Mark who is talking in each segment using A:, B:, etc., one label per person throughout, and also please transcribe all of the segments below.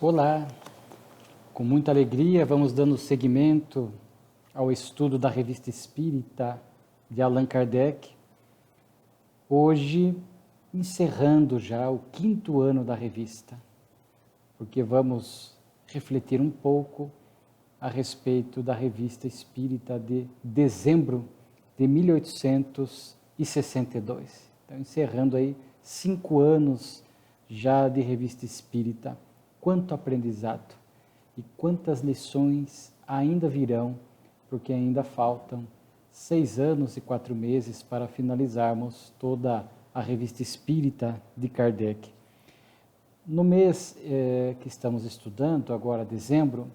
A: Olá, com muita alegria vamos dando seguimento ao estudo da Revista Espírita de Allan Kardec. Hoje, encerrando já o 5º ano da revista, porque vamos refletir um pouco a respeito da Revista Espírita de dezembro de 1862. Então, encerrando aí 5 anos já de Revista Espírita. Quanto aprendizado e quantas lições ainda virão, porque ainda faltam 6 anos e 4 meses para finalizarmos toda a Revista Espírita de Kardec. No mês que estamos estudando, agora dezembro,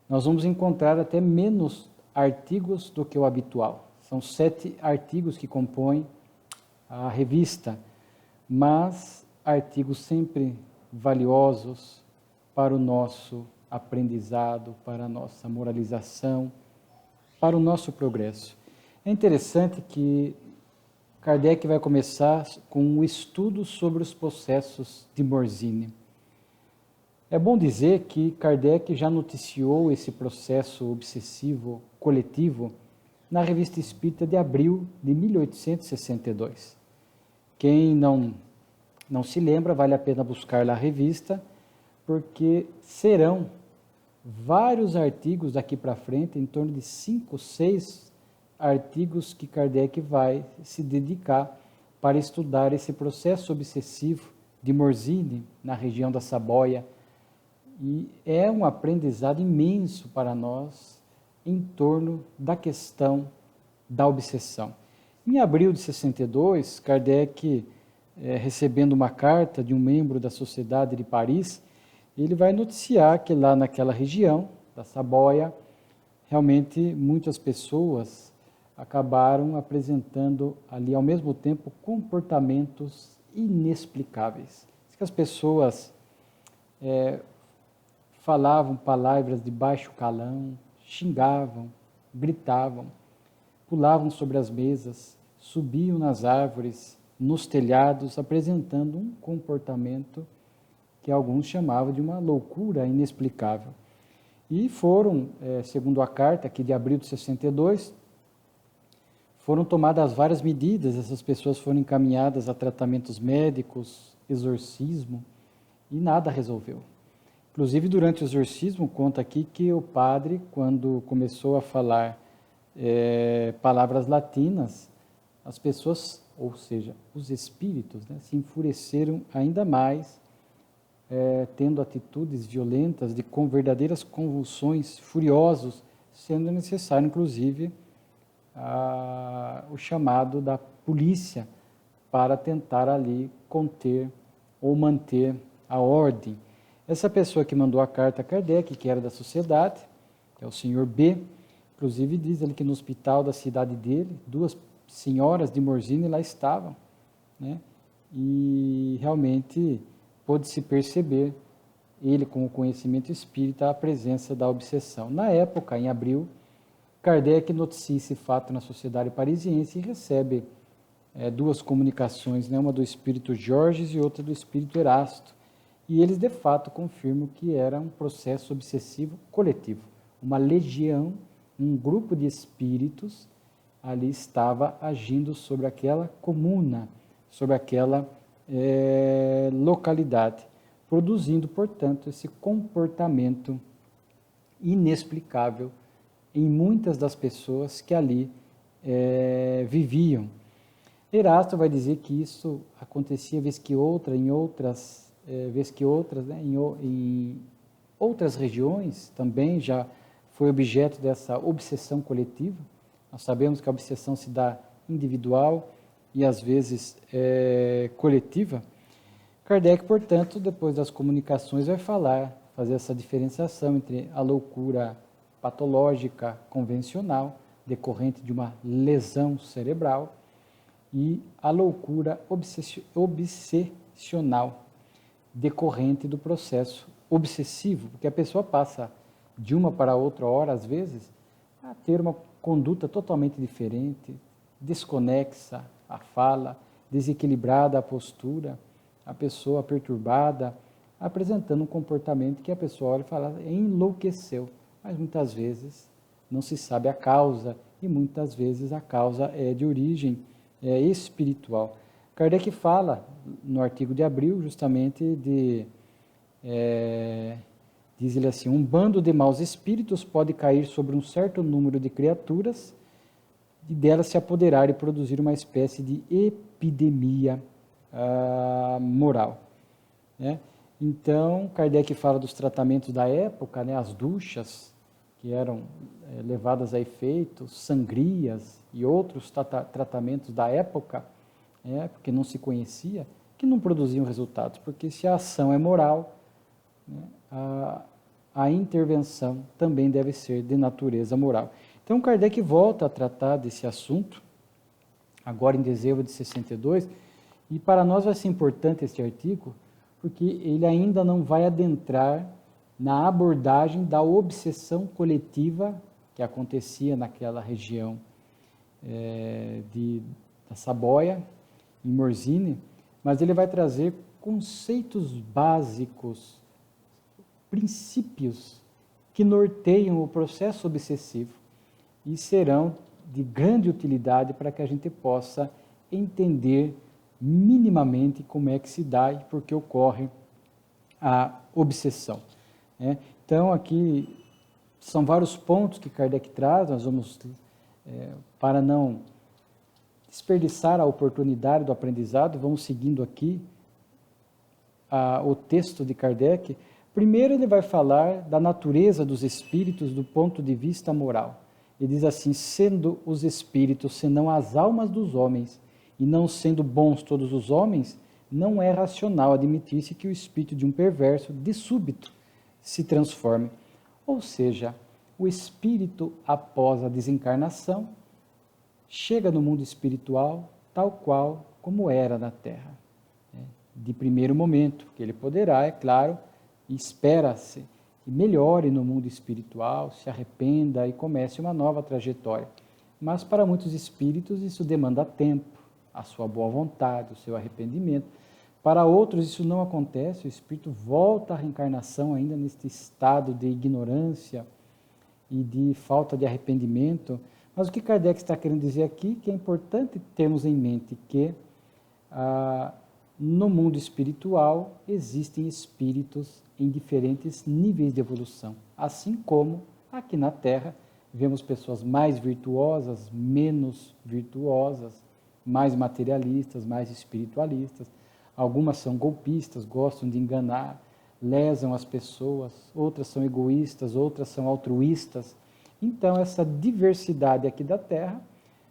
A: nós vamos encontrar até menos artigos do que o habitual. São 7 artigos que compõem a revista, mas artigos sempre valiosos para o nosso aprendizado, para a nossa moralização, para o nosso progresso. É interessante que Kardec vai começar com um estudo sobre os processos de Morzine. É bom dizer que Kardec já noticiou esse processo obsessivo coletivo na Revista Espírita de abril de 1862. Quem não se lembra, vale a pena buscar lá a revista, porque serão vários artigos daqui para frente, em torno de 5, 6 artigos que Kardec vai se dedicar para estudar esse processo obsessivo de Morzine, na região da Saboia. E é um aprendizado imenso para nós em torno da questão da obsessão. Em abril de 62, Kardec, recebendo uma carta de um membro da Sociedade de Paris, ele vai noticiar que lá naquela região da Saboia, realmente muitas pessoas acabaram apresentando ali ao mesmo tempo comportamentos inexplicáveis. Diz que as pessoas falavam palavras de baixo calão, xingavam, gritavam, pulavam sobre as mesas, subiam nas árvores, nos telhados, apresentando um comportamento que alguns chamavam de uma loucura inexplicável. E foram, segundo a carta aqui de abril de 62, foram tomadas várias medidas, essas pessoas foram encaminhadas a tratamentos médicos, exorcismo, e nada resolveu. Inclusive, durante o exorcismo, conta aqui que o padre, quando começou a falar palavras latinas, as pessoas, ou seja, os espíritos, né, se enfureceram ainda mais, tendo atitudes violentas com verdadeiras convulsões, furiosos, sendo necessário, inclusive, o chamado da polícia para tentar ali conter ou manter a ordem. Essa pessoa que mandou a carta a Kardec, que era da sociedade, que é o senhor B, inclusive diz ele que no hospital da cidade dele, 2 senhoras de Morzine lá estavam, né? E realmente pôde-se perceber, ele com o conhecimento espírita, a presença da obsessão. Na época, em abril, Kardec noticia esse fato na Sociedade Parisiense e recebe 2 comunicações, né? Uma do espírito Georges e outra do espírito Erasto. E eles, de fato, confirmam que era um processo obsessivo coletivo. Uma legião, um grupo de espíritos ali estava agindo sobre aquela comuna, sobre aquela localidade, produzindo, portanto, esse comportamento inexplicável em muitas das pessoas que ali viviam. Erasto vai dizer que isso acontecia vez que outra, em outras né, em outras regiões também já foi objeto dessa obsessão coletiva. Nós sabemos que a obsessão se dá individual e às vezes coletiva. Kardec, portanto, depois das comunicações, vai fazer essa diferenciação entre a loucura patológica convencional, decorrente de uma lesão cerebral, e a loucura obsessional, decorrente do processo obsessivo, porque a pessoa passa de uma para outra hora, às vezes, a ter uma conduta totalmente diferente, desconexa a fala, desequilibrada a postura, a pessoa perturbada, apresentando um comportamento que a pessoa olha e fala, enlouqueceu. Mas muitas vezes não se sabe a causa, e muitas vezes a causa é de origem espiritual. Kardec fala, no artigo de abril, justamente diz ele assim, um bando de maus espíritos pode cair sobre um certo número de criaturas e delas se apoderar e produzir uma espécie de epidemia moral. Né? Então, Kardec fala dos tratamentos da época, né, as duchas, que eram levadas a efeito, sangrias e outros tratamentos da época, porque não se conhecia, que não produziam resultados, porque se a ação é moral, né, a intervenção também deve ser de natureza moral. Então, Kardec volta a tratar desse assunto, agora em dezembro de 62, e para nós vai ser importante este artigo, porque ele ainda não vai adentrar na abordagem da obsessão coletiva que acontecia naquela região da Saboia, em Morzine, mas ele vai trazer conceitos básicos, princípios que norteiam o processo obsessivo e serão de grande utilidade para que a gente possa entender minimamente como é que se dá e por que ocorre a obsessão. Então, aqui são vários pontos que Kardec traz, nós vamos, para não desperdiçar a oportunidade do aprendizado, vamos seguindo aqui o texto de Kardec. Primeiro ele vai falar da natureza dos espíritos do ponto de vista moral. Ele diz assim, sendo os espíritos senão as almas dos homens, e não sendo bons todos os homens, não é racional admitir-se que o espírito de um perverso, de súbito, se transforme. Ou seja, o espírito, após a desencarnação, chega no mundo espiritual tal qual como era na Terra. De primeiro momento, que ele poderá, é claro, e espera-se que melhore no mundo espiritual, se arrependa e comece uma nova trajetória. Mas para muitos espíritos isso demanda tempo, a sua boa vontade, o seu arrependimento. Para outros isso não acontece, o espírito volta à reencarnação ainda neste estado de ignorância e de falta de arrependimento. Mas o que Kardec está querendo dizer aqui, que é importante termos em mente que no mundo espiritual existem espíritos em diferentes níveis de evolução, assim como aqui na Terra vemos pessoas mais virtuosas, menos virtuosas, mais materialistas, mais espiritualistas. Algumas são golpistas, gostam de enganar, lesam as pessoas, outras são egoístas, outras são altruístas. Então, essa diversidade aqui da Terra,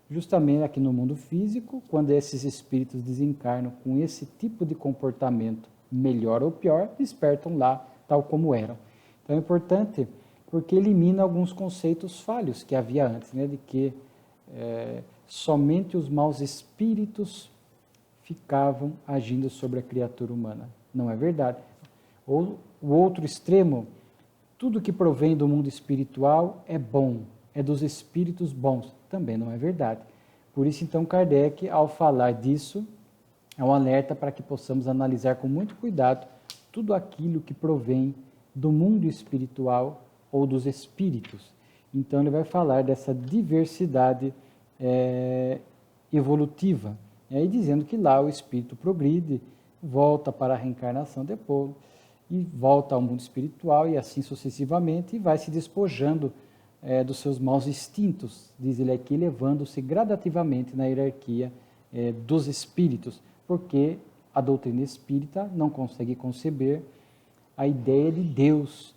A: justamente aqui no mundo físico, quando esses espíritos desencarnam com esse tipo de comportamento, melhor ou pior, despertam lá tal como eram. Então, é importante porque elimina alguns conceitos falhos que havia antes, né, de que somente os maus espíritos ficavam agindo sobre a criatura humana. Não é verdade. Ou o outro extremo, tudo que provém do mundo espiritual é bom, é dos espíritos bons. Também não é verdade. Por isso, então, Kardec, ao falar disso, é um alerta para que possamos analisar com muito cuidado tudo aquilo que provém do mundo espiritual ou dos espíritos. Então, ele vai falar dessa diversidade evolutiva, e dizendo que lá o espírito progride, volta para a reencarnação depois, e volta ao mundo espiritual, e assim sucessivamente, e vai se despojando dos seus maus instintos, diz ele aqui, levando-se gradativamente na hierarquia dos espíritos, porque a doutrina espírita não consegue conceber a ideia de Deus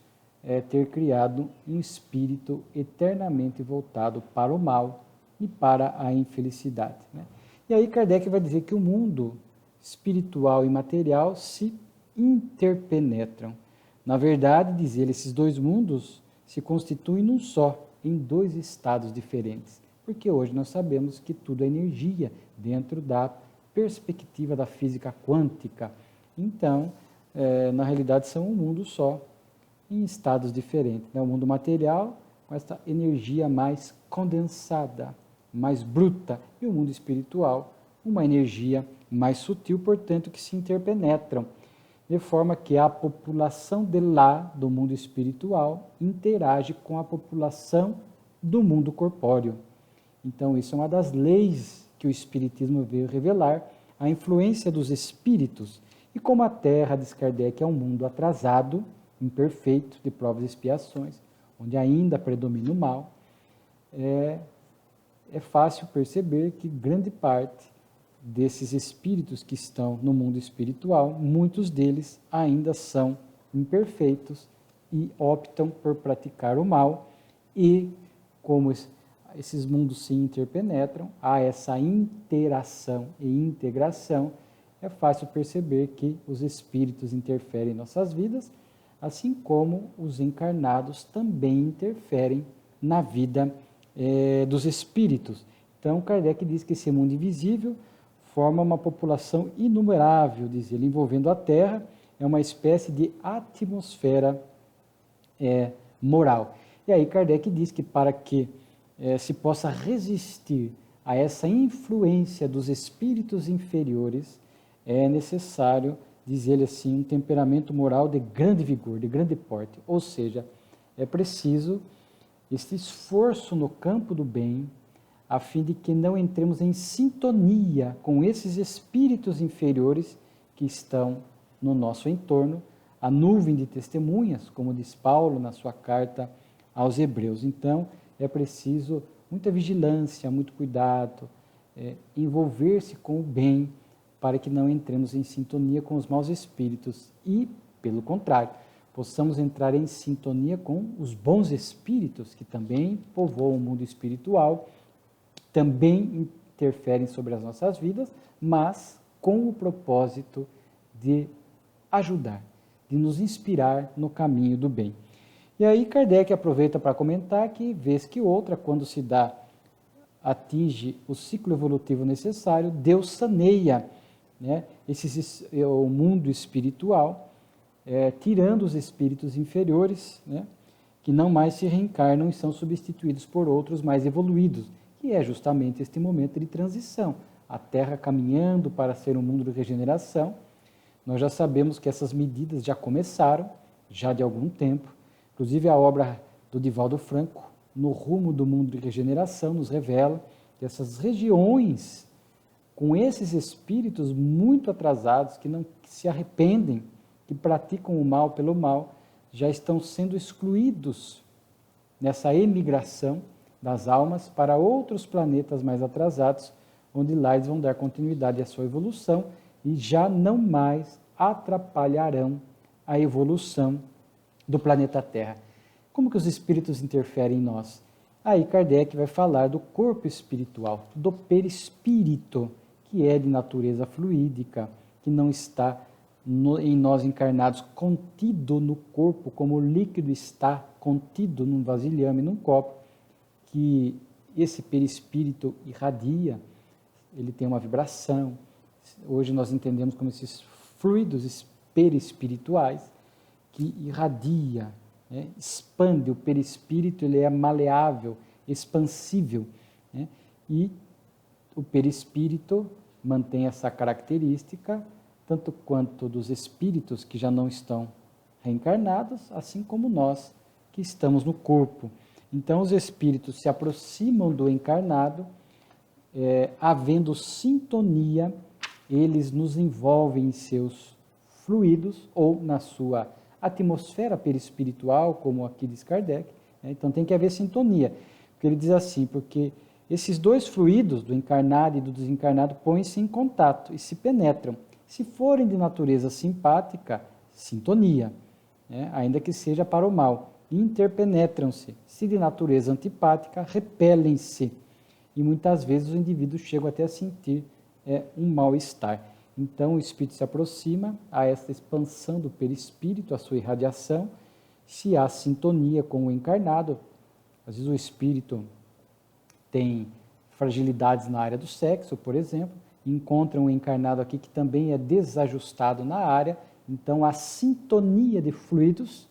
A: ter criado um espírito eternamente voltado para o mal e para a infelicidade. Né? E aí Kardec vai dizer que o mundo espiritual e material se interpenetram. Na verdade, diz ele, esses dois mundos se constituem num só, em dois estados diferentes. Porque hoje nós sabemos que tudo é energia, dentro da perspectiva da física quântica. Então, na realidade, são um mundo só, em estados diferentes. Né? O mundo material, com essa energia mais condensada, mais bruta, e o mundo espiritual, uma energia mais sutil, portanto, que se interpenetram. de forma que a população de lá, do mundo espiritual, interage com a população do mundo corpóreo. Então, isso é uma das leis que o Espiritismo veio revelar, a influência dos espíritos. E como a Terra, diz Kardec, é um mundo atrasado, imperfeito, de provas e expiações, onde ainda predomina o mal, é fácil perceber que grande parte desses espíritos que estão no mundo espiritual, muitos deles ainda são imperfeitos e optam por praticar o mal, e como esses mundos se interpenetram, há essa interação e integração, é fácil perceber que os espíritos interferem em nossas vidas, assim como os encarnados também interferem na vida dos espíritos. Então, Kardec diz que esse mundo invisível forma uma população inumerável, diz ele, envolvendo a Terra, é uma espécie de atmosfera moral. E aí Kardec diz que para que se possa resistir a essa influência dos espíritos inferiores, é necessário, diz ele assim, um temperamento moral de grande vigor, de grande porte. Ou seja, é preciso esse esforço no campo do bem, a fim de que não entremos em sintonia com esses espíritos inferiores que estão no nosso entorno, a nuvem de testemunhas, como diz Paulo na sua carta aos Hebreus. Então, é preciso muita vigilância, muito cuidado, envolver-se com o bem, para que não entremos em sintonia com os maus espíritos e, pelo contrário, possamos entrar em sintonia com os bons espíritos que também povoam o mundo espiritual, também interferem sobre as nossas vidas, mas com o propósito de ajudar, de nos inspirar no caminho do bem. E aí Kardec aproveita para comentar que, vez que outra, quando se atinge o ciclo evolutivo necessário, Deus saneia, né, o mundo espiritual, tirando os espíritos inferiores, né, que não mais se reencarnam e são substituídos por outros mais evoluídos, que é justamente este momento de transição. A Terra caminhando para ser um mundo de regeneração. Nós já sabemos que essas medidas já começaram, já de algum tempo. Inclusive a obra do Divaldo Franco, No Rumo do Mundo de Regeneração, nos revela que essas regiões, com esses espíritos muito atrasados, que se arrependem, que praticam o mal pelo mal, já estão sendo excluídos nessa emigração das almas para outros planetas mais atrasados, onde lá eles vão dar continuidade à sua evolução e já não mais atrapalharão a evolução do planeta Terra. Como que os espíritos interferem em nós? Aí Kardec vai falar do corpo espiritual, do perispírito, que é de natureza fluídica, que não está em nós encarnados contido no corpo, como o líquido está contido num vasilhame, num copo, que esse perispírito irradia, ele tem uma vibração. Hoje nós entendemos como esses fluidos perispirituais que irradia, né, expande. O perispírito, ele é maleável, expansível, né, e o perispírito mantém essa característica tanto quanto dos espíritos que já não estão reencarnados, assim como nós que estamos no corpo. Então, os espíritos se aproximam do encarnado, havendo sintonia, eles nos envolvem em seus fluidos ou na sua atmosfera perispiritual, como aqui diz Kardec. Então, tem que haver sintonia. Porque ele diz assim, porque esses dois fluidos, do encarnado e do desencarnado, põem-se em contato e se penetram. Se forem de natureza simpática, sintonia, né, ainda que seja para o mal. Interpenetram-se. Se de natureza antipática, repelem-se. E muitas vezes os indivíduos chegam até a sentir um mal-estar. Então o espírito se aproxima a essa expansão do perispírito, a sua irradiação. Se há sintonia com o encarnado, às vezes o espírito tem fragilidades na área do sexo, por exemplo, encontra um encarnado aqui que também é desajustado na área, então há sintonia de fluidos.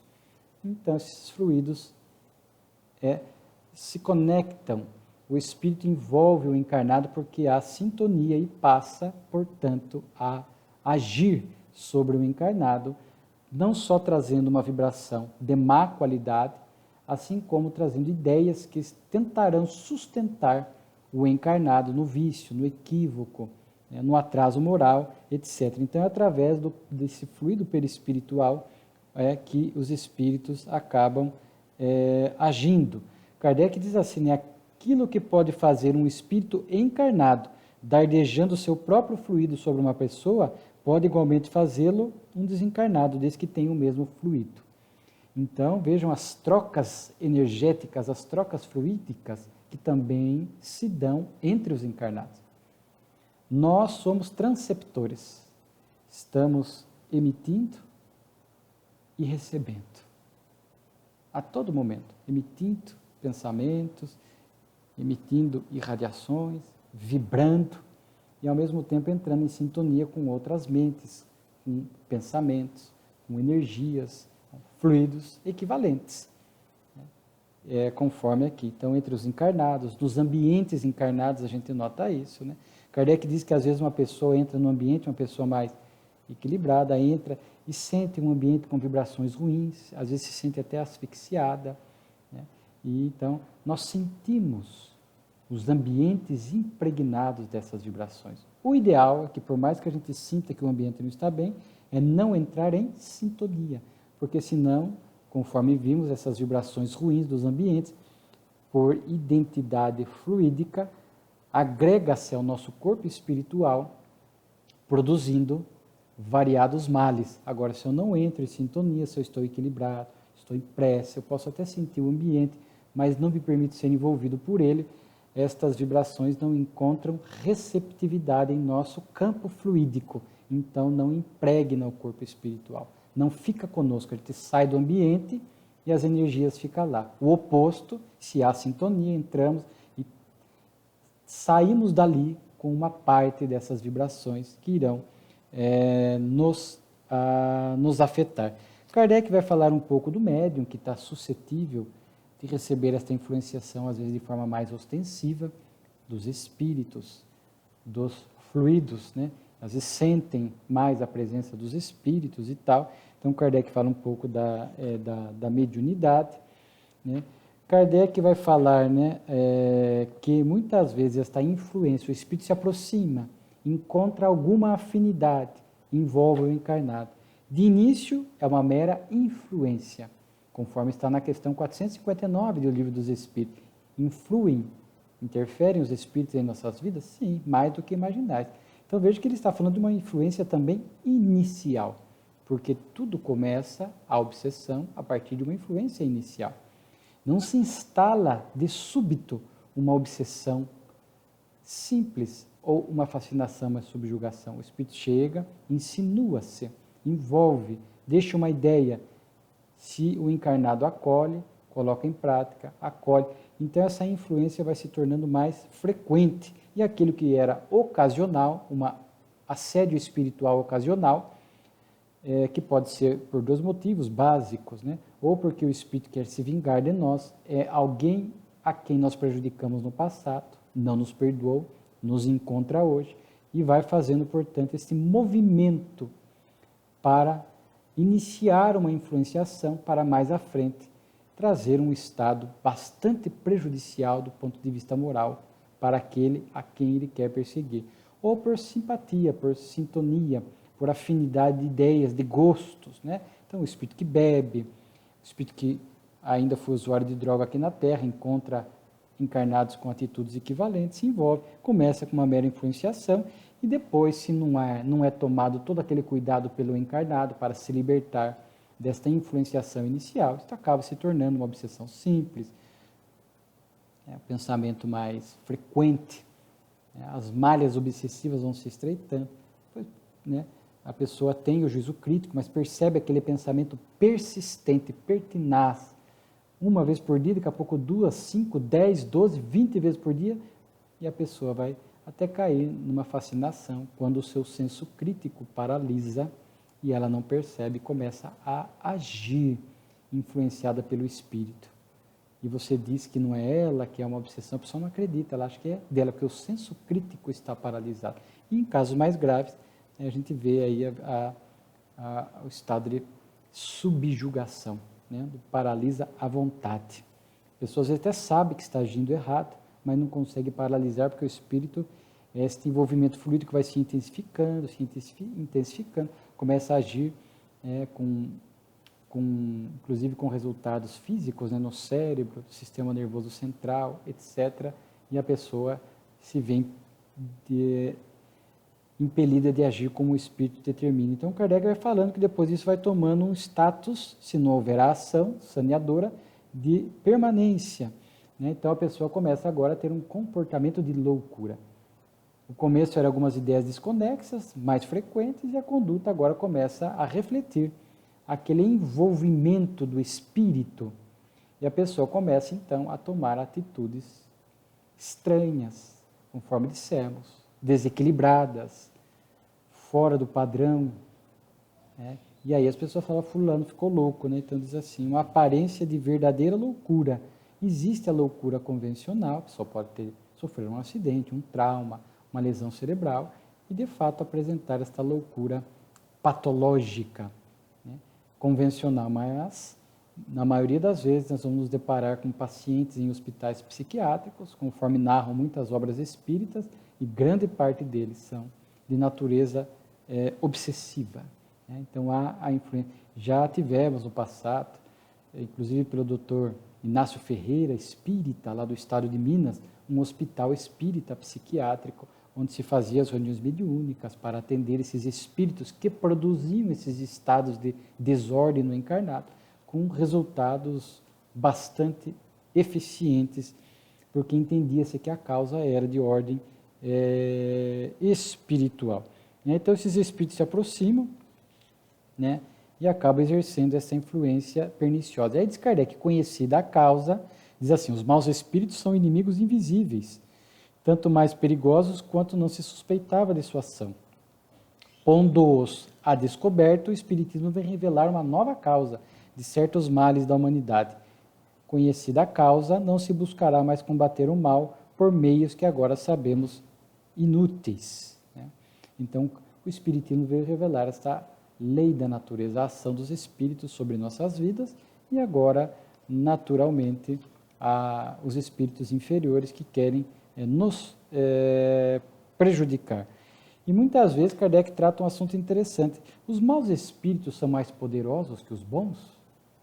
A: Então, esses fluidos se conectam, o espírito envolve o encarnado porque há sintonia e passa, portanto, a agir sobre o encarnado, não só trazendo uma vibração de má qualidade, assim como trazendo ideias que tentarão sustentar o encarnado no vício, no equívoco, né, no atraso moral, etc. Então, é através desse fluido perispiritual que os espíritos acabam agindo. Kardec diz assim, né, aquilo que pode fazer um espírito encarnado dardejando seu próprio fluido sobre uma pessoa, pode igualmente fazê-lo um desencarnado, desde que tenha o mesmo fluido. Então, vejam as trocas energéticas, as trocas fluídicas que também se dão entre os encarnados. Nós somos transceptores, estamos emitindo e recebendo. A todo momento, emitindo pensamentos, emitindo irradiações, vibrando e ao mesmo tempo entrando em sintonia com outras mentes, com pensamentos, com energias, com fluidos equivalentes. Conforme aqui. Então, entre os encarnados, nos ambientes encarnados, a gente nota isso, né? Kardec diz que às vezes uma pessoa entra num ambiente, uma pessoa mais equilibrada, entra e sente um ambiente com vibrações ruins, às vezes se sente até asfixiada, né? E então, nós sentimos os ambientes impregnados dessas vibrações. O ideal é que, por mais que a gente sinta que o ambiente não está bem, é não entrar em sintonia, porque senão, conforme vimos, essas vibrações ruins dos ambientes, por identidade fluídica, agrega-se ao nosso corpo espiritual, produzindo variados males. Agora, se eu não entro em sintonia, se eu estou equilibrado, estou em prece, eu posso até sentir o ambiente, mas não me permito ser envolvido por ele, estas vibrações não encontram receptividade em nosso campo fluídico, então não impregna o corpo espiritual, não fica conosco, a gente sai do ambiente e as energias ficam lá. O oposto, se há sintonia, entramos e saímos dali com uma parte dessas vibrações que irão nos afetar. Kardec vai falar um pouco do médium, que está suscetível de receber esta influenciação, às vezes de forma mais ostensiva, dos espíritos, dos fluidos, né? Às vezes sentem mais a presença dos espíritos e tal. Então, Kardec fala um pouco da mediunidade, né? Kardec vai falar, né, que muitas vezes esta influência, o espírito se aproxima, encontra alguma afinidade, envolve o encarnado. De início, é uma mera influência, conforme está na questão 459 do Livro dos Espíritos. Influem, interferem os espíritos em nossas vidas? Sim, mais do que imaginais. Então veja que ele está falando de uma influência também inicial, porque tudo começa, a obsessão, a partir de uma influência inicial. Não se instala de súbito uma obsessão simples ou uma fascinação, uma subjugação. O espírito chega, insinua-se, envolve, deixa uma ideia. Se o encarnado acolhe, coloca em prática, acolhe. Então essa influência vai se tornando mais frequente. E aquilo que era ocasional, um assédio espiritual ocasional, que pode ser por dois motivos básicos, né? Ou porque o espírito quer se vingar de nós, é alguém a quem nós prejudicamos no passado, não nos perdoou, nos encontra hoje, e vai fazendo, portanto, esse movimento para iniciar uma influenciação para mais à frente trazer um estado bastante prejudicial do ponto de vista moral para aquele a quem ele quer perseguir. Ou por simpatia, por sintonia, por afinidade de ideias, de gostos, né? Então, o espírito que bebe, o espírito que ainda foi usuário de droga aqui na Terra, encontra encarnados com atitudes equivalentes, se envolve, começa com uma mera influenciação e depois, se não é tomado todo aquele cuidado pelo encarnado para se libertar desta influenciação inicial, isso acaba se tornando uma obsessão simples, um pensamento mais frequente, as malhas obsessivas vão se estreitando, né? A pessoa tem o juízo crítico, mas percebe aquele pensamento persistente, pertinaz, uma vez por dia, daqui a pouco 2, 5, 10, 12, 20 vezes por dia, e a pessoa vai até cair numa fascinação, quando o seu senso crítico paralisa e ela não percebe, começa a agir, influenciada pelo espírito. E você diz que não é ela, que é uma obsessão, a pessoa não acredita, ela acha que é dela, porque o senso crítico está paralisado. E em casos mais graves, a gente vê aí o estado de subjugação, né? Paralisa a vontade. A pessoa às vezes até sabe que está agindo errado, mas não consegue paralisar, porque o espírito é este envolvimento fluido que vai se intensificando, começa a agir inclusive com resultados físicos, né, no cérebro, sistema nervoso central, etc. E a pessoa se vê impelida de agir como o espírito determina. Então, Kardec vai falando que depois isso vai tomando um status, se não houver a ação saneadora, de permanência. Né? Então, a pessoa começa agora a ter um comportamento de loucura. No começo eram algumas ideias desconexas, mais frequentes, e a conduta agora começa a refletir aquele envolvimento do espírito. E a pessoa começa, então, a tomar atitudes estranhas, conforme dissemos, desequilibradas, fora do padrão. Né? E aí as pessoas falam, fulano ficou louco, né? Então diz assim, uma aparência de verdadeira loucura. Existe a loucura convencional, a pessoa pode sofrer um acidente, um trauma, uma lesão cerebral, e de fato apresentar esta loucura patológica, né? Convencional, mas na maioria das vezes nós vamos nos deparar com pacientes em hospitais psiquiátricos, conforme narram muitas obras espíritas, e grande parte deles são de natureza obsessiva. Né? Então há a influência. Já tivemos no passado, inclusive pelo doutor Inácio Ferreira, espírita, lá do estado de Minas, um hospital espírita psiquiátrico, onde se fazia as reuniões mediúnicas para atender esses espíritos que produziam esses estados de desordem no encarnado, com resultados bastante eficientes, porque entendia-se que a causa era de ordem espiritual. Então, esses espíritos se aproximam, né, e acabam exercendo essa influência perniciosa. Aí diz Kardec, conhecida a causa, diz assim, os maus espíritos são inimigos invisíveis, tanto mais perigosos quanto não se suspeitava de sua ação. Pondo-os a descoberto, o Espiritismo vem revelar uma nova causa de certos males da humanidade. Conhecida a causa, não se buscará mais combater o mal por meios que agora sabemos inúteis. Né? Então, o Espiritismo veio revelar esta lei da natureza, a ação dos espíritos sobre nossas vidas, e agora, naturalmente, os espíritos inferiores que querem nos prejudicar. E muitas vezes Kardec trata um assunto interessante. Os maus espíritos são mais poderosos que os bons?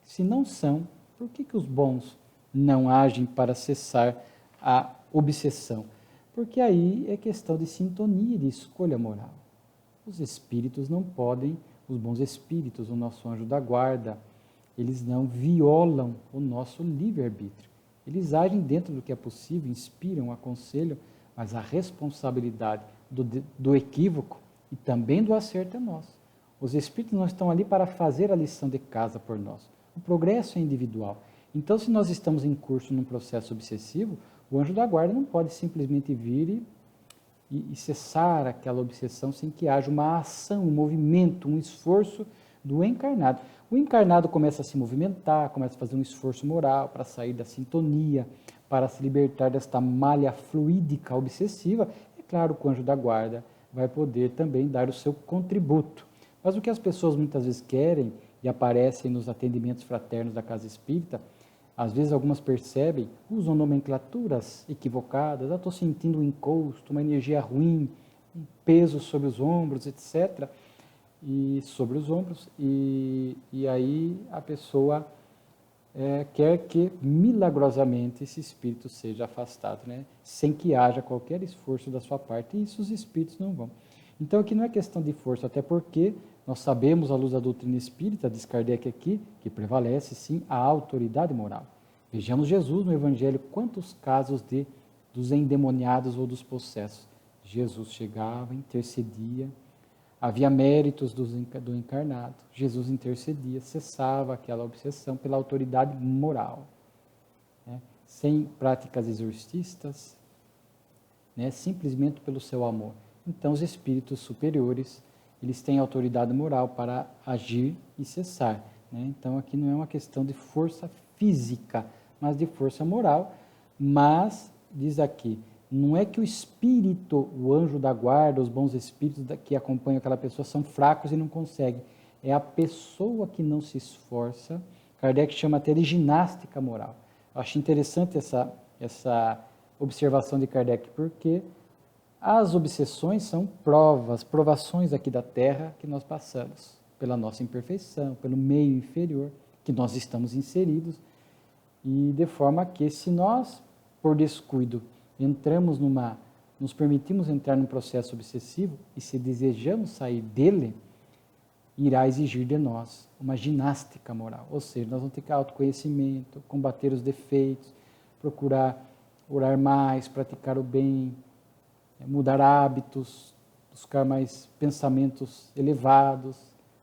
A: Se não são, por que os bons não agem para cessar a obsessão? Porque aí é questão de sintonia, de escolha moral. Os espíritos não podem, os bons espíritos, o nosso anjo da guarda, eles não violam o nosso livre-arbítrio. Eles agem dentro do que é possível, inspiram, aconselham, mas a responsabilidade do equívoco e também do acerto é nossa. Os espíritos não estão ali para fazer a lição de casa por nós. O progresso é individual. Então, se nós estamos em curso num processo obsessivo, o anjo da guarda não pode simplesmente vir e cessar aquela obsessão sem que haja uma ação, um movimento, um esforço do encarnado. O encarnado começa a se movimentar, começa a fazer um esforço moral para sair da sintonia, para se libertar desta malha fluídica obsessiva. É claro que o anjo da guarda vai poder também dar o seu contributo. Mas o que as pessoas muitas vezes querem, e aparecem nos atendimentos fraternos da Casa Espírita, às vezes algumas percebem, usam nomenclaturas equivocadas, estou sentindo um encosto, uma energia ruim, um peso sobre os ombros, etc., e aí a pessoa quer que milagrosamente esse espírito seja afastado, né? Sem que haja qualquer esforço da sua parte, e isso os espíritos não vão. Então aqui não é questão de força, até porque nós sabemos, à luz da doutrina espírita, diz Kardec aqui, que prevalece sim a autoridade moral. Vejamos Jesus no Evangelho, quantos casos dos endemoniados ou dos possessos. Jesus chegava, intercedia, havia méritos do encarnado. Jesus intercedia, cessava aquela obsessão pela autoridade moral. Né? Sem práticas exorcistas, né? Simplesmente pelo seu amor. Então, os espíritos superiores, eles têm autoridade moral para agir e cessar. Né? Então, aqui não é uma questão de força física, mas de força moral. Mas, diz aqui, não é que o espírito, o anjo da guarda, os bons espíritos que acompanham aquela pessoa são fracos e não conseguem. é a pessoa que não se esforça. Kardec chama até de ginástica moral. Eu acho interessante essa observação de Kardec, porque as obsessões são provações aqui da Terra que nós passamos, pela nossa imperfeição, pelo meio inferior que nós estamos inseridos, e de forma que se nós, por descuido, nos permitimos entrar num processo obsessivo, e se desejamos sair dele, irá exigir de nós uma ginástica moral, ou seja, nós vamos ter que autoconhecimento, combater os defeitos, procurar orar mais, praticar o bem, mudar hábitos, buscar mais pensamentos elevados,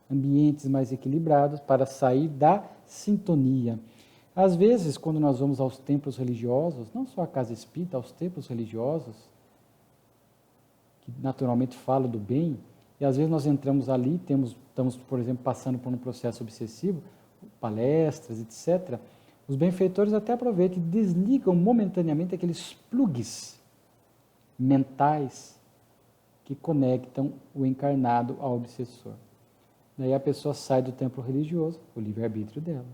A: ambientes mais equilibrados para sair da sintonia. Às vezes, quando nós vamos aos templos religiosos, não só à casa espírita, aos templos religiosos, que naturalmente falam do bem, e às vezes nós entramos ali, estamos, por exemplo, passando por um processo obsessivo, palestras, etc., os benfeitores até aproveitam e desligam momentaneamente aqueles plugs mentais que conectam o encarnado ao obsessor. Daí a pessoa sai do templo religioso, o livre-arbítrio dela.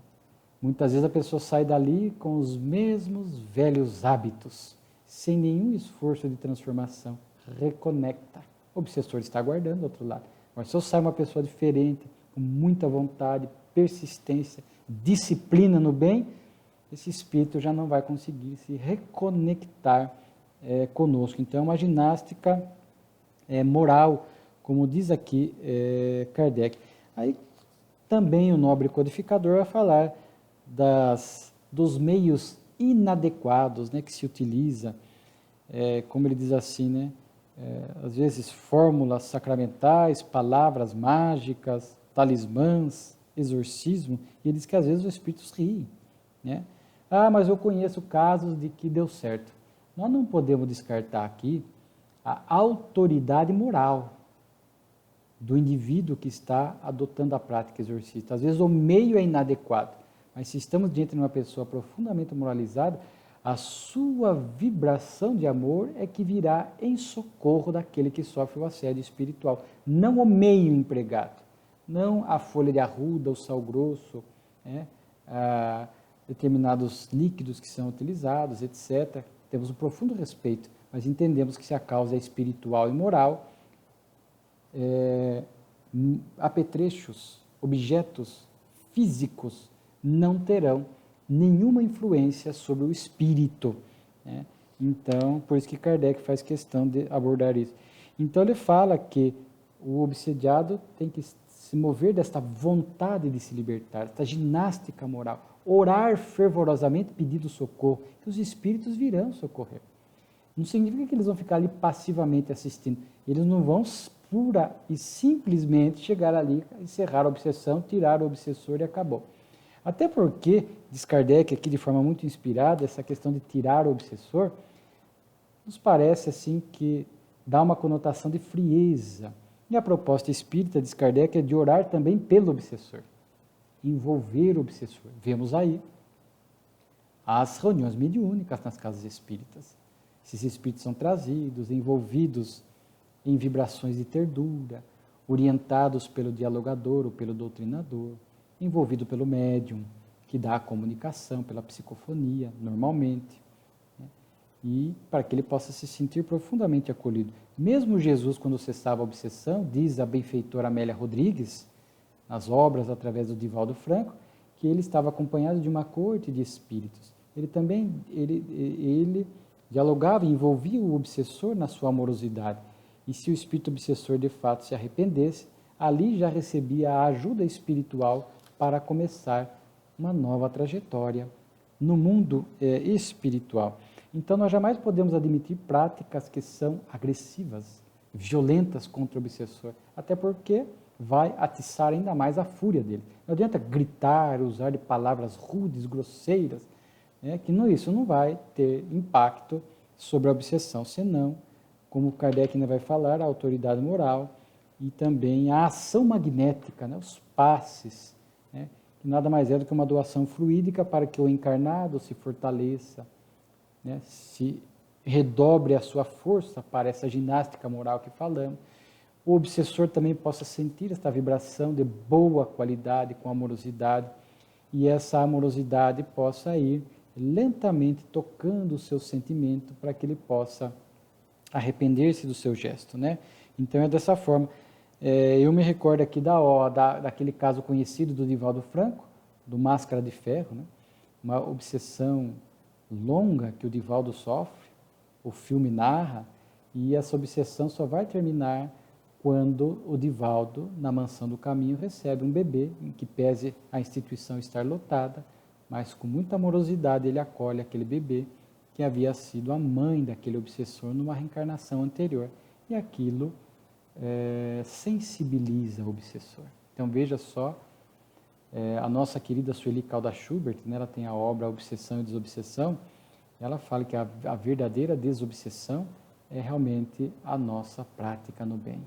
A: Muitas vezes a pessoa sai dali com os mesmos velhos hábitos, sem nenhum esforço de transformação. Reconecta. O obsessor está aguardando do outro lado. Mas se eu sair uma pessoa diferente, com muita vontade, persistência, disciplina no bem, esse espírito já não vai conseguir se reconectar conosco. Então, é uma ginástica moral, como diz aqui Kardec. Aí também o nobre codificador vai falar dos meios inadequados, né, que se utiliza, como ele diz assim, né, às vezes fórmulas sacramentais, palavras mágicas, talismãs, exorcismo, e ele diz que às vezes os espíritos riem, né? Ah, mas eu conheço casos de que deu certo. Nós não podemos descartar aqui a autoridade moral do indivíduo que está adotando a prática exorcista. Às vezes o meio é inadequado, mas se estamos diante de uma pessoa profundamente moralizada, a sua vibração de amor é que virá em socorro daquele que sofre o assédio espiritual, não o meio empregado, não a folha de arruda, o sal grosso, determinados líquidos que são utilizados, etc. Temos um profundo respeito, mas entendemos que se a causa é espiritual e moral, apetrechos, objetos físicos não terão nenhuma influência sobre o espírito, né? Então, por isso que Kardec faz questão de abordar isso. Então, ele fala que o obsediado tem que se mover desta vontade de se libertar, desta ginástica moral, orar fervorosamente pedindo socorro, que os espíritos virão socorrer. Não significa que eles vão ficar ali passivamente assistindo, eles não vão pura e simplesmente chegar ali, encerrar a obsessão, tirar o obsessor e acabou. Até porque, diz Kardec aqui de forma muito inspirada, essa questão de tirar o obsessor, nos parece assim que dá uma conotação de frieza. E a proposta espírita, diz Kardec, é de orar também pelo obsessor, envolver o obsessor. Vemos aí as reuniões mediúnicas nas casas espíritas. Esses espíritos são trazidos, envolvidos em vibrações de ternura, orientados pelo dialogador ou pelo doutrinador, envolvido pelo médium, que dá a comunicação, pela psicofonia, normalmente, né? E para que ele possa se sentir profundamente acolhido. Mesmo Jesus, quando cessava a obsessão, diz a benfeitora Amélia Rodrigues, nas obras através do Divaldo Franco, que ele estava acompanhado de uma corte de espíritos. Ele dialogava e envolvia o obsessor na sua amorosidade. E se o espírito obsessor de fato se arrependesse, ali já recebia a ajuda espiritual para começar uma nova trajetória no mundo espiritual. Então, nós jamais podemos admitir práticas que são agressivas, violentas contra o obsessor, até porque vai atiçar ainda mais a fúria dele. Não adianta gritar, usar de palavras rudes, grosseiras, que isso não vai ter impacto sobre a obsessão, senão, como Kardec ainda vai falar, a autoridade moral e também a ação magnética, os passes, que nada mais é do que uma doação fluídica para que o encarnado se fortaleça, se redobre a sua força para essa ginástica moral que falamos, o obsessor também possa sentir esta vibração de boa qualidade, com amorosidade, e essa amorosidade possa ir lentamente tocando o seu sentimento para que ele possa arrepender-se do seu gesto, né? Então é dessa forma. Eu me recordo aqui daquele caso conhecido do Divaldo Franco, do Máscara de Ferro, né? Uma obsessão longa que o Divaldo sofre, o filme narra, e essa obsessão só vai terminar quando o Divaldo, na Mansão do Caminho, recebe um bebê, em que pese a instituição estar lotada, mas com muita amorosidade ele acolhe aquele bebê que havia sido a mãe daquele obsessor numa reencarnação anterior. E aquilo sensibiliza o obsessor. Então veja só, a nossa querida Sueli Caldas Schubert, né, ela tem a obra Obsessão e Desobsessão, ela fala que a verdadeira desobsessão é realmente a nossa prática no bem.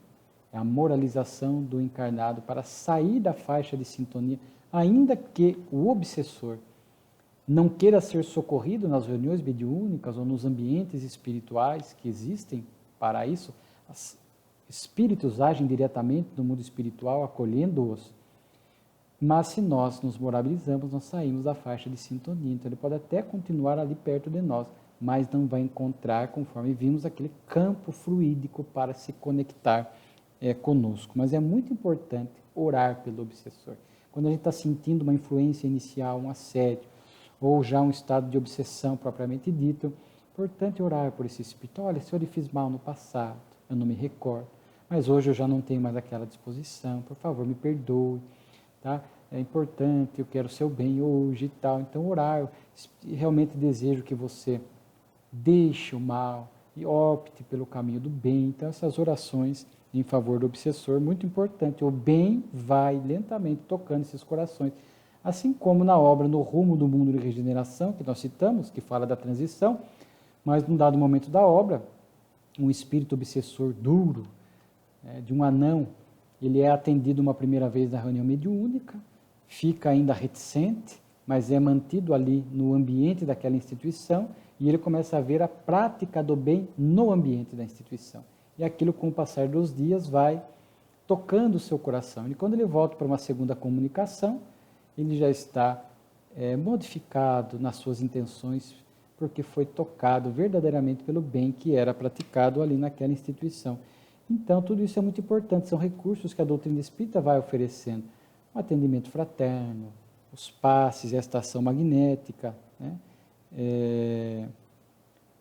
A: É a moralização do encarnado para sair da faixa de sintonia, ainda que o obsessor não queira ser socorrido nas reuniões mediúnicas ou nos ambientes espirituais que existem para isso. Os espíritos agem diretamente no mundo espiritual, acolhendo-os, mas se nós nos moralizamos, nós saímos da faixa de sintonia. Então ele pode até continuar ali perto de nós, mas não vai encontrar, conforme vimos, aquele campo fluídico para se conectar conosco. Mas é muito importante orar pelo obsessor. Quando a gente está sentindo uma influência inicial, um assédio, ou já um estado de obsessão propriamente dito, é importante orar por esse espírito. Olha, se eu lhe fiz mal no passado, eu não me recordo, mas hoje eu já não tenho mais aquela disposição, por favor, me perdoe, tá? É importante, eu quero o seu bem hoje e tal. Então, orar, eu realmente desejo que você deixe o mal e opte pelo caminho do bem. Então, essas orações em favor do obsessor, muito importante. O bem vai lentamente tocando esses corações. Assim como na obra No Rumo do Mundo de Regeneração, que nós citamos, que fala da transição, mas num dado momento da obra, um espírito obsessor duro, de um anão, ele é atendido uma primeira vez na reunião mediúnica, fica ainda reticente, mas é mantido ali no ambiente daquela instituição, e ele começa a ver a prática do bem no ambiente da instituição. E aquilo, com o passar dos dias, vai tocando o seu coração. E quando ele volta para uma segunda comunicação, ele já está modificado nas suas intenções, porque foi tocado verdadeiramente pelo bem que era praticado ali naquela instituição. Então, tudo isso é muito importante, são recursos que a doutrina espírita vai oferecendo. O atendimento fraterno, os passes, a estação magnética, né?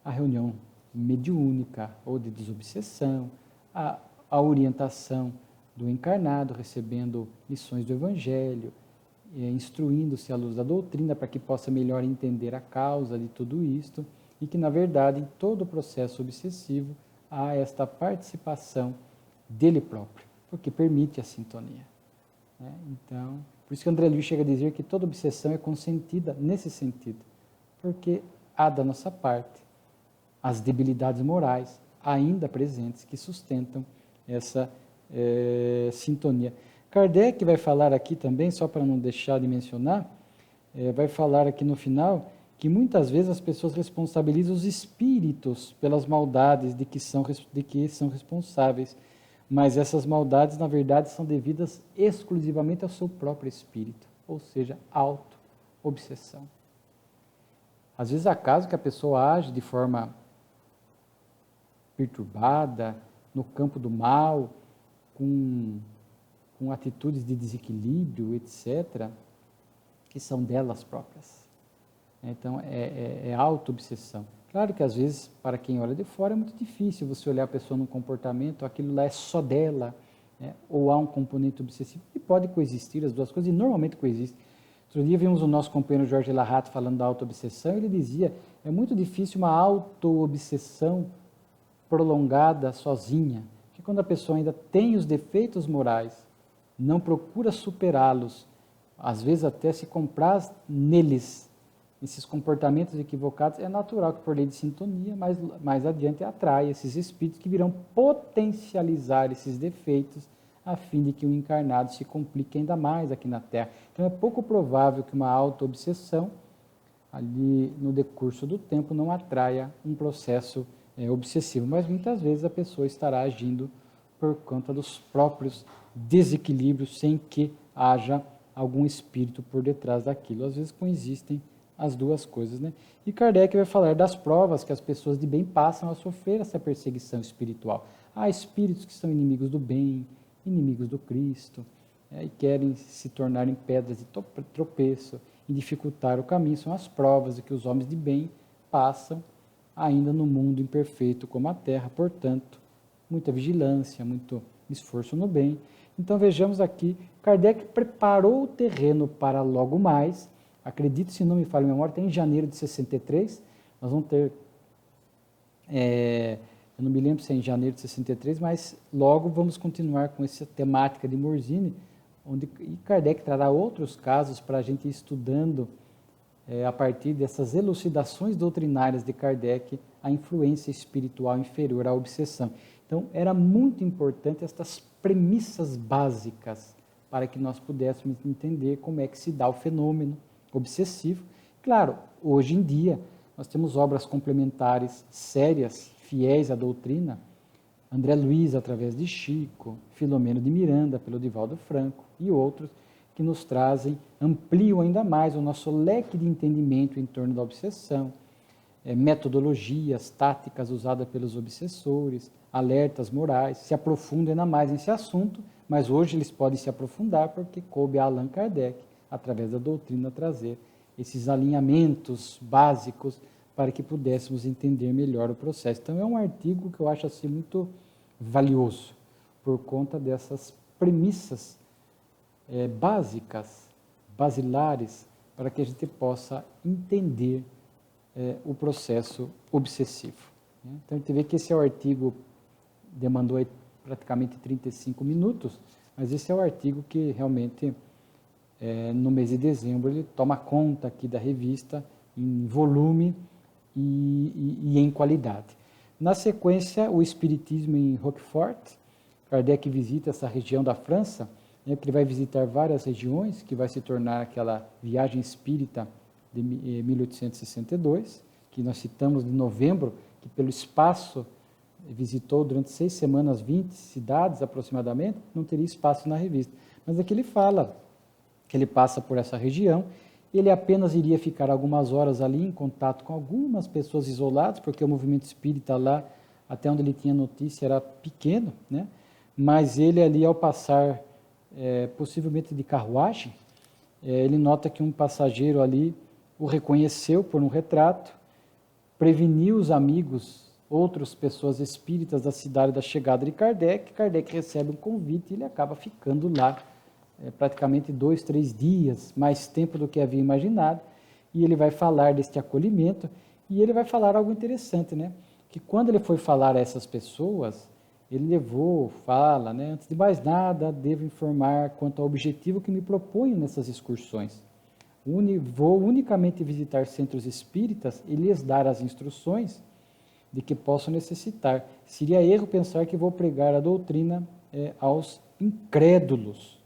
A: A reunião mediúnica ou de desobsessão, a orientação do encarnado, recebendo lições do Evangelho, instruindo-se à luz da doutrina para que possa melhor entender a causa de tudo isto e que, na verdade, em todo o processo obsessivo há esta participação dele próprio, porque permite a sintonia. Né? Então, por isso que André Luiz chega a dizer que toda obsessão é consentida nesse sentido, porque há da nossa parte as debilidades morais ainda presentes que sustentam essa sintonia. Kardec vai falar aqui também, só para não deixar de mencionar, vai falar aqui no final que muitas vezes as pessoas responsabilizam os espíritos pelas maldades de que são responsáveis, mas essas maldades, na verdade, são devidas exclusivamente ao seu próprio espírito, ou seja, auto-obsessão. Às vezes há casos que a pessoa age de forma perturbada, no campo do mal, com atitudes de desequilíbrio, etc., que são delas próprias. Então, é auto-obsessão. Claro que, às vezes, para quem olha de fora, é muito difícil você olhar a pessoa num comportamento, aquilo lá é só dela, né? Ou há um componente obsessivo, e pode coexistir as duas coisas, e normalmente coexistem. Outro dia vimos o nosso companheiro Jorge Larrato falando da auto-obsessão, ele dizia, é muito difícil uma auto-obsessão prolongada sozinha, que quando a pessoa ainda tem os defeitos morais, não procura superá-los, às vezes até se compraz neles, esses comportamentos equivocados, é natural que por lei de sintonia, mais adiante atrai esses espíritos que virão potencializar esses defeitos a fim de que o encarnado se complique ainda mais aqui na Terra. Então é pouco provável que uma auto-obsessão, ali no decurso do tempo, não atraia um processo obsessivo, mas muitas vezes a pessoa estará agindo por conta dos próprios desequilíbrios, sem que haja algum espírito por detrás daquilo. Às vezes coexistem as duas coisas, né? E Kardec vai falar das provas que as pessoas de bem passam a sofrer essa perseguição espiritual. Há espíritos que são inimigos do bem, inimigos do Cristo, e querem se tornar em pedras de tropeço e dificultar o caminho. São as provas de que os homens de bem passam ainda no mundo imperfeito como a Terra, portanto, muita vigilância, muito esforço no bem. Então vejamos aqui, Kardec preparou o terreno para logo mais, acredito, se não me falha a memória, até em janeiro de 63, nós vamos ter, eu não me lembro se é em janeiro de 63, mas logo vamos continuar com essa temática de Morzine, onde Kardec trará outros casos para a gente ir estudando, a partir dessas elucidações doutrinárias de Kardec, a influência espiritual inferior à obsessão. Então, era muito importante estas premissas básicas para que nós pudéssemos entender como é que se dá o fenômeno obsessivo. Claro, hoje em dia, nós temos obras complementares sérias, fiéis à doutrina, André Luiz, através de Chico, Filomeno de Miranda, pelo Divaldo Franco e outros, que nos trazem, ampliam ainda mais o nosso leque de entendimento em torno da obsessão, metodologias, táticas usadas pelos obsessores, alertas morais, se aprofundam ainda mais nesse assunto, mas hoje eles podem se aprofundar porque coube a Allan Kardec, através da doutrina, trazer esses alinhamentos básicos para que pudéssemos entender melhor o processo. Então, é um artigo que eu acho assim muito valioso, por conta dessas premissas básicas, basilares, para que a gente possa entender o processo obsessivo. Então, a gente vê que esse é o artigo, demandou aí praticamente 35 minutos, mas esse é o artigo que realmente, no mês de dezembro, ele toma conta aqui da revista, em volume e em qualidade. Na sequência, o Espiritismo em Roquefort. Kardec visita essa região da França, que ele vai visitar várias regiões, que vai se tornar aquela viagem espírita de 1862, que nós citamos de novembro, que pelo espaço visitou durante 6 semanas 20 cidades aproximadamente, não teria espaço na revista. Mas aqui ele fala que ele passa por essa região, ele apenas iria ficar algumas horas ali em contato com algumas pessoas isoladas, porque o movimento espírita lá, até onde ele tinha notícia, era pequeno, né? Mas ele ali, ao passar, possivelmente de carruagem, ele nota que um passageiro ali o reconheceu por um retrato, preveniu os amigos, outras pessoas espíritas da cidade da chegada de Kardec. Kardec recebe um convite e ele acaba ficando lá praticamente 2, 3 dias, mais tempo do que havia imaginado, e ele vai falar deste acolhimento, e ele vai falar algo interessante, né? Que quando ele foi falar a essas pessoas, ele fala, né? Antes de mais nada, devo informar quanto ao objetivo que me proponho nessas excursões. Vou unicamente visitar centros espíritas e lhes dar as instruções de que posso necessitar. Seria erro pensar que vou pregar a doutrina aos incrédulos.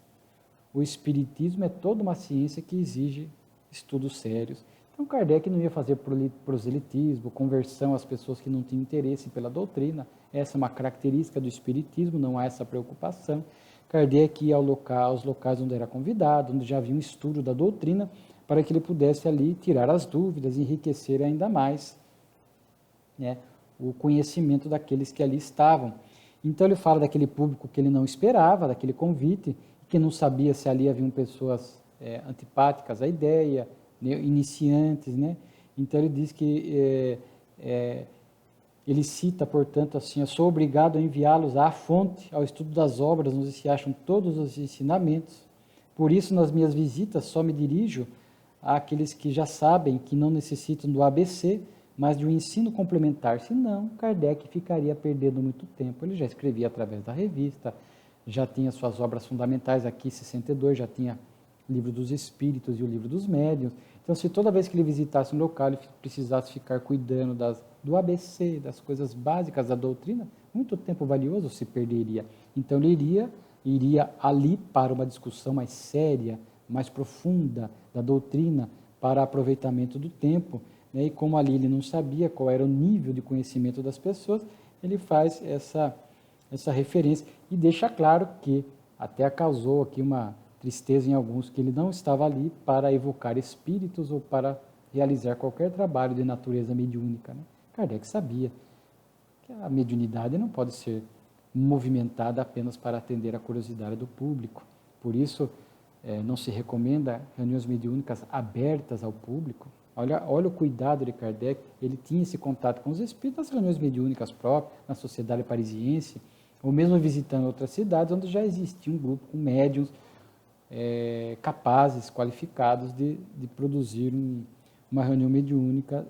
A: O Espiritismo é toda uma ciência que exige estudos sérios. Então, Kardec não ia fazer proselitismo, conversão às pessoas que não tinham interesse pela doutrina. Essa é uma característica do Espiritismo, não há essa preocupação. Kardec ia aos locais onde era convidado, onde já havia um estudo da doutrina, para que ele pudesse ali tirar as dúvidas, enriquecer ainda mais, né, o conhecimento daqueles que ali estavam. Então, ele fala daquele público que ele não esperava, daquele convite, que não sabia se ali haviam pessoas antipáticas à ideia, né, iniciantes, né? Então ele diz que ele cita, portanto, assim: eu sou obrigado a enviá-los à fonte, ao estudo das obras onde se acham todos os ensinamentos. Por isso, nas minhas visitas, só me dirijo àqueles que já sabem que não necessitam do ABC, mas de um ensino complementar. Senão, Kardec ficaria perdendo muito tempo. Ele já escrevia através da revista, já tinha suas obras fundamentais, aqui 62, já tinha o Livro dos Espíritos e o Livro dos Médiuns. Então, se toda vez que ele visitasse um local, ele precisasse ficar cuidando do ABC, das coisas básicas da doutrina, muito tempo valioso se perderia. Então, ele iria ali para uma discussão mais séria, mais profunda da doutrina, para aproveitamento do tempo, né? E como ali ele não sabia qual era o nível de conhecimento das pessoas, ele faz essa referência, e deixa claro que até causou aqui uma tristeza em alguns, que ele não estava ali para evocar espíritos ou para realizar qualquer trabalho de natureza mediúnica, né? Kardec sabia que a mediunidade não pode ser movimentada apenas para atender a curiosidade do público. Por isso, não se recomenda reuniões mediúnicas abertas ao público. Olha o cuidado de Kardec, ele tinha esse contato com os espíritos nas reuniões mediúnicas próprias, na Sociedade Parisiense, ou mesmo visitando outras cidades onde já existia um grupo com médiuns capazes, qualificados de produzir uma reunião mediúnica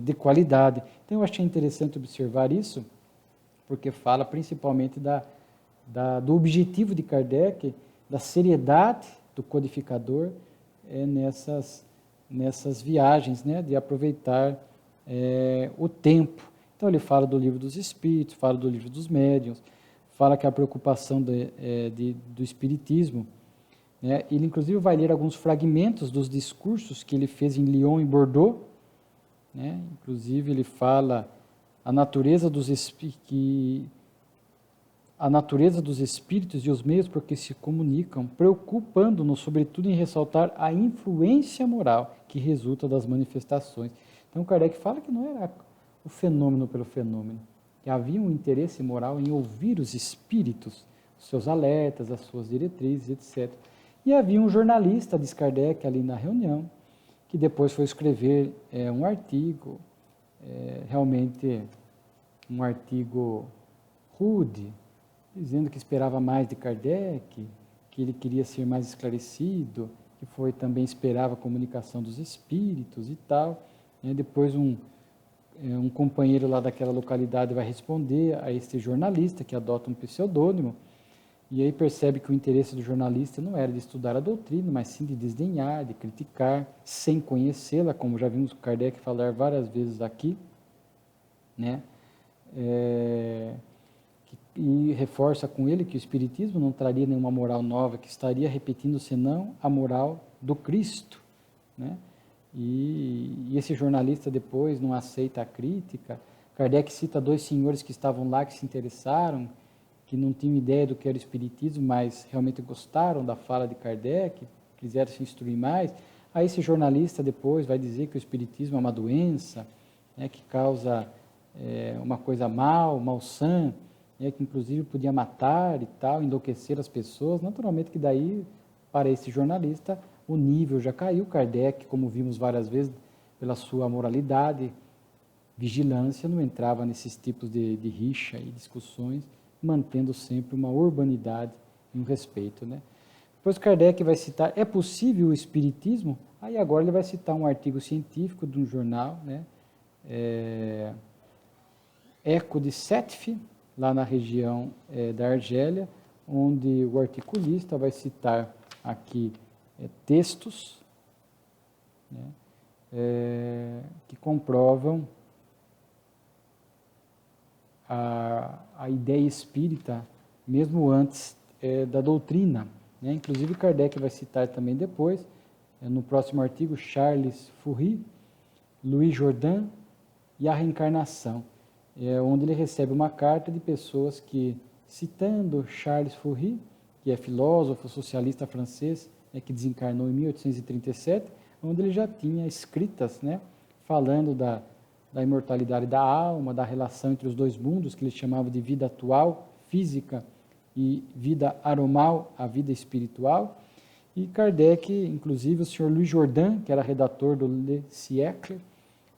A: de qualidade. Então, eu achei interessante observar isso, porque fala principalmente do objetivo de Kardec, da seriedade do codificador nessas viagens, né, de aproveitar o tempo. Então, ele fala do livro dos espíritos, fala do livro dos médiuns, fala que a preocupação do espiritismo, né, ele inclusive vai ler alguns fragmentos dos discursos que ele fez em Lyon e Bordeaux, né, inclusive ele fala a natureza dos espíritos e os meios por que se comunicam, preocupando-nos sobretudo em ressaltar a influência moral que resulta das manifestações. Então, Kardec fala que não era o fenômeno pelo fenômeno, que havia um interesse moral em ouvir os espíritos, os seus alertas, as suas diretrizes, etc. E havia um jornalista, diz Kardec, ali na reunião, que depois foi escrever um artigo, realmente um artigo rude, dizendo que esperava mais de Kardec, que ele queria ser mais esclarecido, que foi também esperava a comunicação dos espíritos e tal. Depois um companheiro lá daquela localidade vai responder a este jornalista, que adota um pseudônimo, e aí percebe que o interesse do jornalista não era de estudar a doutrina, mas sim de desdenhar, de criticar, sem conhecê-la, como já vimos Kardec falar várias vezes aqui, né? E reforça com ele que o Espiritismo não traria nenhuma moral nova, que estaria repetindo senão a moral do Cristo, né? E esse jornalista depois não aceita a crítica. Kardec cita dois senhores que estavam lá, que se interessaram, que não tinham ideia do que era o Espiritismo, mas realmente gostaram da fala de Kardec, quiseram se instruir mais. Aí esse jornalista depois vai dizer que o Espiritismo é uma doença, né, que causa uma coisa malsã, que inclusive podia matar e tal, enlouquecer as pessoas. Naturalmente que daí, para esse jornalista, o nível já caiu. Kardec, como vimos várias vezes, pela sua moralidade, vigilância, não entrava nesses tipos de rixa e discussões, mantendo sempre uma urbanidade e um respeito, né? Depois Kardec vai citar, é possível o espiritismo? Aí agora ele vai citar um artigo científico de um jornal, né? Eco de Sétif, lá na região da Argélia, onde o articulista vai citar aqui textos, né, que comprovam a ideia espírita, mesmo antes da doutrina, né? Inclusive Kardec vai citar também depois, no próximo artigo, Charles Fourier, Louis Jordan e a reencarnação, onde ele recebe uma carta de pessoas que, citando Charles Fourier, que é filósofo socialista francês, que desencarnou em 1837, onde ele já tinha escritas, né, falando da imortalidade da alma, da relação entre os dois mundos, que ele chamava de vida atual, física, e vida aromal, a vida espiritual. E Kardec, inclusive o senhor Louis Jordan, que era redator do Le Siècle,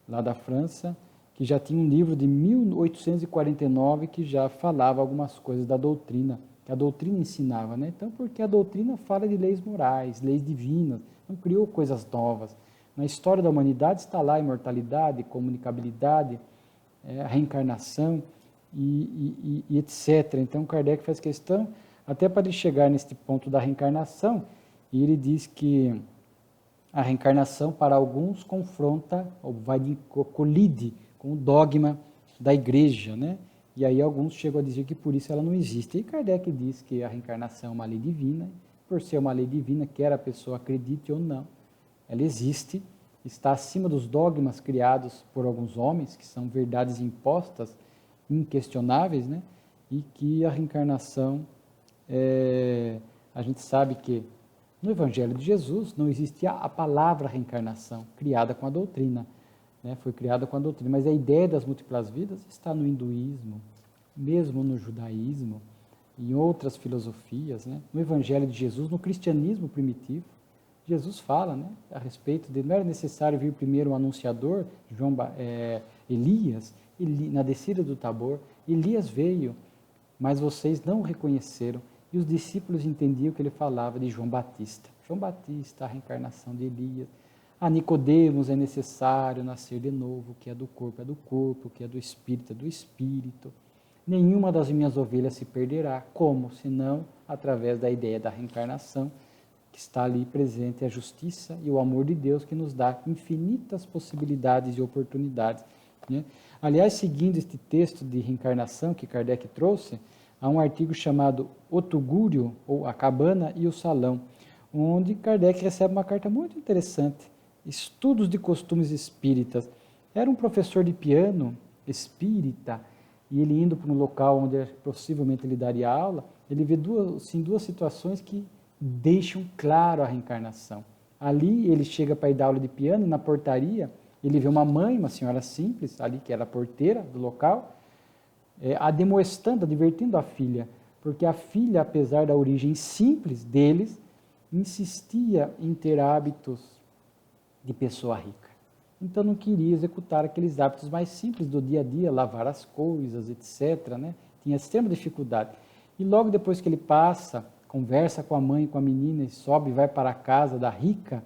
A: lá da França, que já tinha um livro de 1849 que já falava algumas coisas da doutrina, que a doutrina ensinava, né? Então, porque a doutrina fala de leis morais, leis divinas, não criou coisas novas. Na história da humanidade está lá a imortalidade, comunicabilidade, a reencarnação e etc. Então, Kardec faz questão, até para ele chegar neste ponto da reencarnação, e ele diz que a reencarnação, para alguns, confronta, ou colide com o dogma da igreja, né? E aí alguns chegam a dizer que por isso ela não existe. E Kardec diz que a reencarnação é uma lei divina, por ser uma lei divina, quer a pessoa acredite ou não, ela existe, está acima dos dogmas criados por alguns homens, que são verdades impostas, inquestionáveis, né? e que a reencarnação, a gente sabe que no Evangelho de Jesus não existia a palavra reencarnação, criada com a doutrina, né? Foi criada com a doutrina, mas a ideia das múltiplas vidas está no hinduísmo, mesmo no judaísmo, em outras filosofias, né? No Evangelho de Jesus, no cristianismo primitivo, Jesus fala, né, a respeito de não era necessário vir primeiro um anunciador, Elias, na descida do Tabor. Elias veio, mas vocês não o reconheceram, e os discípulos entendiam que ele falava de João Batista. João Batista, a reencarnação de Elias. A Nicodemos é necessário nascer de novo, o que é do corpo, o que é do espírito, é do espírito. Nenhuma das minhas ovelhas se perderá. Como? Senão através da ideia da reencarnação, que está ali presente a justiça e o amor de Deus, que nos dá infinitas possibilidades e oportunidades, né? Aliás, seguindo este texto de reencarnação que Kardec trouxe, há um artigo chamado O Tugúrio, ou A Cabana e o Salão, onde Kardec recebe uma carta muito interessante, Estudos de Costumes Espíritas. Era um professor de piano espírita, e ele indo para um local onde possivelmente ele daria aula, ele vê duas situações que deixam claro a reencarnação. Ali ele chega para ir dar aula de piano, e na portaria ele vê uma mãe, uma senhora simples, ali que era a porteira do local, admoestando, advertindo a filha, porque a filha, apesar da origem simples deles, insistia em ter hábitos de pessoa rica. Então não queria executar aqueles hábitos mais simples do dia a dia, lavar as coisas, etc., né? Tinha extrema dificuldade. E logo depois que ele passa, conversa com a mãe, com a menina, e sobe e vai para a casa da rica,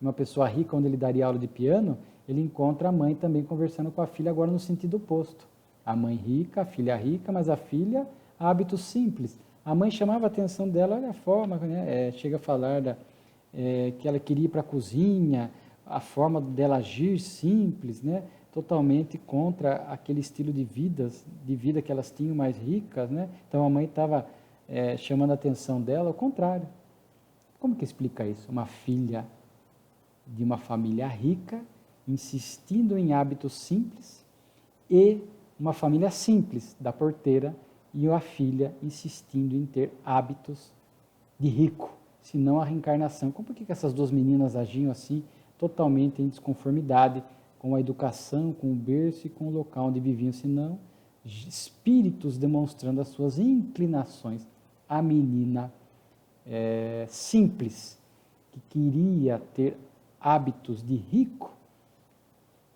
A: uma pessoa rica onde ele daria aula de piano, ele encontra a mãe também conversando com a filha, agora no sentido oposto. A mãe rica, a filha rica, mas a filha, hábitos simples. A mãe chamava a atenção dela, olha a forma, né? Chega a falar que ela queria ir para a cozinha, a forma dela agir simples, né? Totalmente contra aquele estilo de vida que elas tinham mais ricas, né? Então a mãe estava chamando a atenção dela, ao contrário. Como que explica isso? Uma filha de uma família rica, insistindo em hábitos simples, e uma família simples, da porteira, e a filha insistindo em ter hábitos de rico, senão a reencarnação. Por que essas duas meninas agiam assim, totalmente em desconformidade com a educação, com o berço e com o local onde viviam, senão espíritos demonstrando as suas inclinações? A menina simples, que queria ter hábitos de rico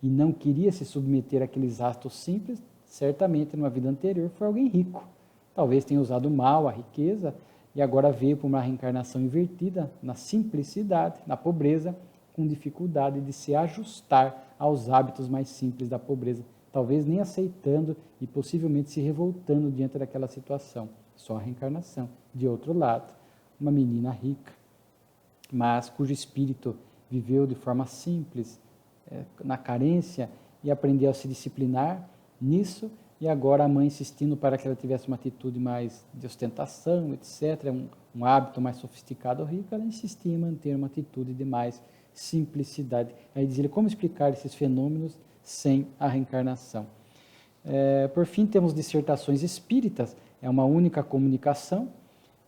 A: e não queria se submeter àqueles atos simples, certamente numa vida anterior foi alguém rico. Talvez tenha usado mal a riqueza e agora veio para uma reencarnação invertida, na simplicidade, na pobreza, com dificuldade de se ajustar aos hábitos mais simples da pobreza, talvez nem aceitando e possivelmente se revoltando diante daquela situação. Só a reencarnação. De outro lado, uma menina rica, mas cujo espírito viveu de forma simples, na carência, e aprendeu a se disciplinar nisso, e agora a mãe insistindo para que ela tivesse uma atitude mais de ostentação, etc., um hábito mais sofisticado ou rico, ela insistia em manter uma atitude de mais simplicidade. Aí diz ele, como explicar esses fenômenos sem a reencarnação? Por fim, temos dissertações espíritas, é uma única comunicação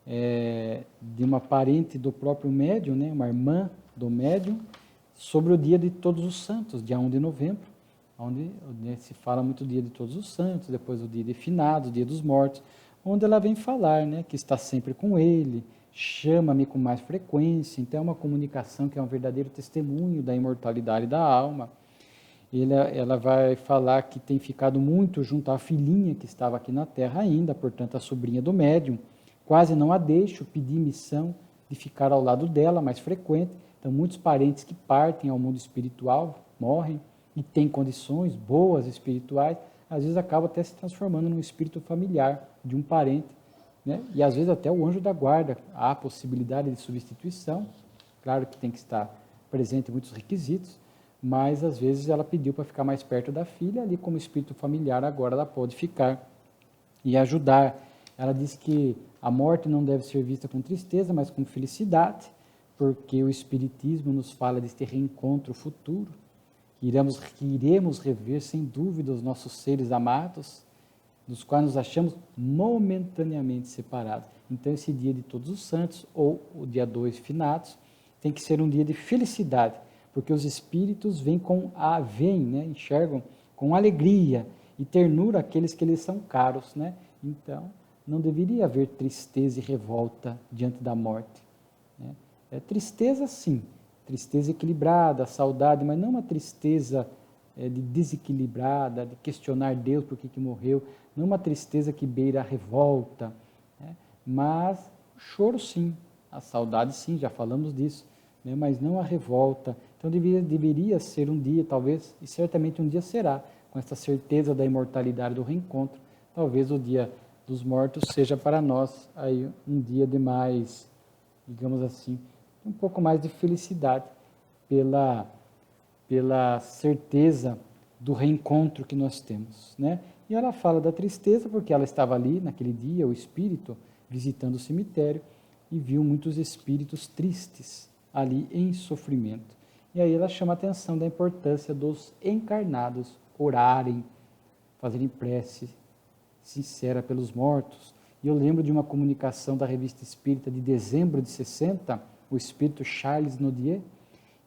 A: de uma parente do próprio médium, né, uma irmã do médium, sobre o dia de Todos os Santos, dia 1 de novembro, onde se fala muito do dia de Todos os Santos, depois o dia de Finados, o dia dos mortos, onde ela vem falar, né, que está sempre com ele, chama-me com mais frequência. Então é uma comunicação que é um verdadeiro testemunho da imortalidade da alma. Ela vai falar que tem ficado muito junto à filhinha que estava aqui na Terra ainda, portanto a sobrinha do médium, quase não a deixo, pedi missão de ficar ao lado dela, mais frequente. Então muitos parentes que partem ao mundo espiritual, morrem, e têm condições boas espirituais, às vezes acaba até se transformando num espírito familiar de um parente, né? E às vezes até o anjo da guarda, há a possibilidade de substituição, claro que tem que estar presente muitos requisitos, mas às vezes ela pediu para ficar mais perto da filha, ali como espírito familiar agora ela pode ficar e ajudar. Ela diz que a morte não deve ser vista com tristeza, mas com felicidade, porque o Espiritismo nos fala deste reencontro futuro, que iremos rever sem dúvida os nossos seres amados, dos quais nos achamos momentaneamente separados. Então, esse dia de Todos os Santos, ou o dia 2 finados, tem que ser um dia de felicidade, porque os espíritos enxergam com alegria e ternura aqueles que lhes são caros, né? Então, não deveria haver tristeza e revolta diante da morte, né? É tristeza, sim, tristeza equilibrada, saudade, mas não uma tristeza de desequilibrada, de questionar Deus por que morreu, não uma tristeza que beira a revolta, né? Mas o choro, sim, a saudade, sim, já falamos disso, né? Mas não a revolta. Então deveria ser um dia, talvez, e certamente um dia será, com essa certeza da imortalidade do reencontro, talvez o dia dos mortos seja para nós aí um dia de mais, digamos assim, um pouco mais de felicidade pela certeza do reencontro que nós temos, né? E ela fala da tristeza porque ela estava ali naquele dia, o espírito, visitando o cemitério e viu muitos espíritos tristes ali em sofrimento. E aí ela chama a atenção da importância dos encarnados orarem, fazerem prece sincera pelos mortos. E eu lembro de uma comunicação da Revista Espírita de dezembro de 60, o espírito Charles Nodier,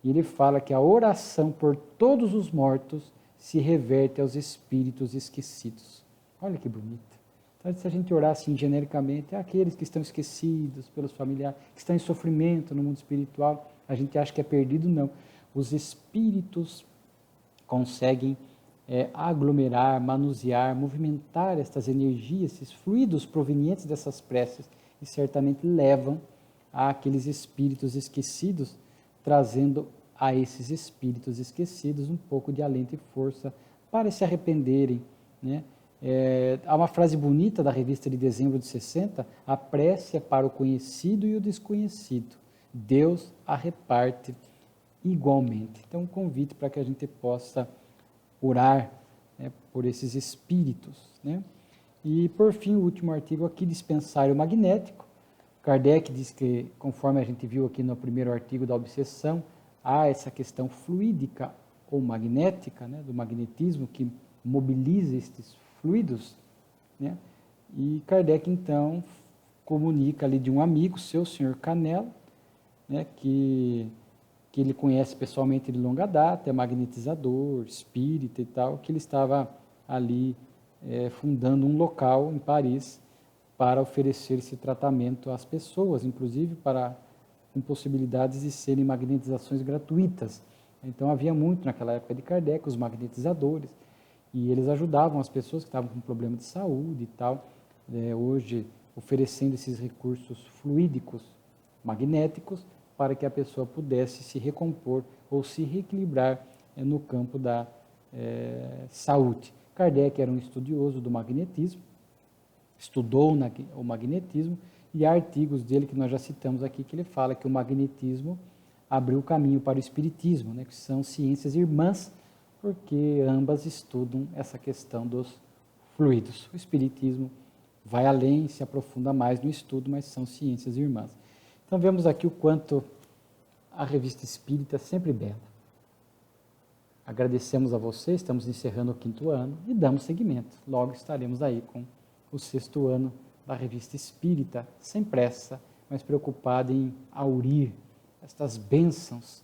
A: e ele fala que a oração por todos os mortos se reverte aos espíritos esquecidos. Olha que bonito. Então, se a gente orar assim genericamente, aqueles que estão esquecidos pelos familiares, que estão em sofrimento no mundo espiritual, a gente acha que é perdido, não. Os espíritos conseguem aglomerar, manusear, movimentar estas energias, esses fluidos provenientes dessas preces, e certamente levam àqueles espíritos esquecidos, trazendo a esses espíritos esquecidos um pouco de alento e força para se arrependerem, né? Há uma frase bonita da revista de dezembro de 60, a prece é para o conhecido e o desconhecido, Deus a reparte igualmente. Então, um convite para que a gente possa orar, né, por esses espíritos, né? E, por fim, o último artigo aqui, dispensário magnético. Kardec diz que, conforme a gente viu aqui no primeiro artigo da obsessão, há essa questão fluídica ou magnética, né, do magnetismo que mobiliza estes fluidos, né? E Kardec, então, comunica ali de um amigo seu, o senhor Canella, né, que ele conhece pessoalmente de longa data, é magnetizador, espírita e tal, que ele estava ali fundando um local em Paris para oferecer esse tratamento às pessoas, inclusive com possibilidades de serem magnetizações gratuitas. Então havia muito naquela época de Kardec, os magnetizadores, e eles ajudavam as pessoas que estavam com problema de saúde e tal, hoje oferecendo esses recursos fluídicos, magnéticos, para que a pessoa pudesse se recompor ou se reequilibrar no campo da saúde. Kardec era um estudioso do magnetismo, estudou o magnetismo, e há artigos dele que nós já citamos aqui, que ele fala que o magnetismo abriu o caminho para o espiritismo, né, que são ciências irmãs, porque ambas estudam essa questão dos fluidos. O espiritismo vai além, se aprofunda mais no estudo, mas são ciências irmãs. Então vemos aqui o quanto a Revista Espírita é sempre bela. Agradecemos a você, estamos encerrando o 5º ano e damos seguimento. Logo estaremos aí com o 6º ano da Revista Espírita, sem pressa, mas preocupado em aurir estas bênçãos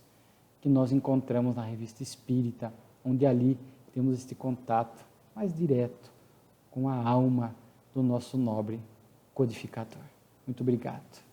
A: que nós encontramos na Revista Espírita, onde ali temos este contato mais direto com a alma do nosso nobre codificador. Muito obrigado.